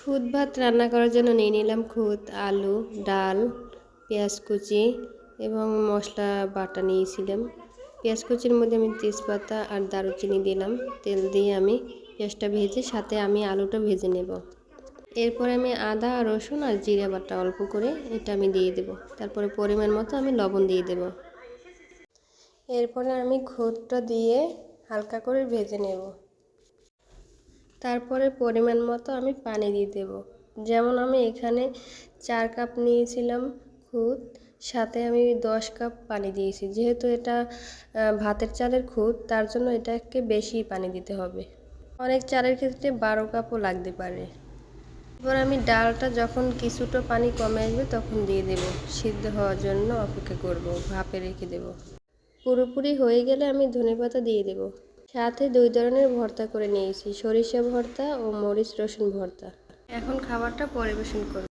খুদ ভাত রান্না করার জন্য নিয়ে নিলাম খুদ, আলু, ডাল, পেঁয়াজ কুচি এবং মশলা বাটা নিয়েছিলাম। পেঁয়াজ কুচির মধ্যে আমি তেজপাতা আর দারুচিনি দিলাম। তেল দিয়ে আমি পেঁয়াজটা ভেজে সাথে আমি আলুটা ভেজে নেব। এরপরে আমি আদা, রসুন আর জিরা বাটা অল্প করে এটা আমি দিয়ে দেব। তারপরে পরিমাণ মতো আমি লবণ দিয়ে দেব। এরপরে আমি খুদটা দিয়ে হালকা করে ভেজে নেব। তারপরে পরিমাণ মতো আমি পানি দিয়ে দেব। যেমন আমি এখানে 4 কাপ নিয়েছিলাম খুদ, সাথে আমি 10 কাপ পানি দিয়েছি। যেহেতু এটা ভাতের চালের খুদ, তার জন্য এটাকে বেশি পানি দিতে হবে। অনেক চালের ক্ষেত্রে 12 কাপও লাগতে পারে। এবার আমি ডালটা যখন কিছুটা পানি কমে আসবে তখন দিয়ে দেব। সিদ্ধ হওয়ার জন্য অপেক্ষা করব, ভাপে রেখে দেব। পুরোপুরি হয়ে গেলে আমি ধনেপাতা দিয়ে দেব। সাথে 2 ধরনের ভর্তা করে নিয়েছি, সরিষা ভর্তা ও মরিচ রসুন ভর্তা। এখন খাবারটা পরিবেশন করব।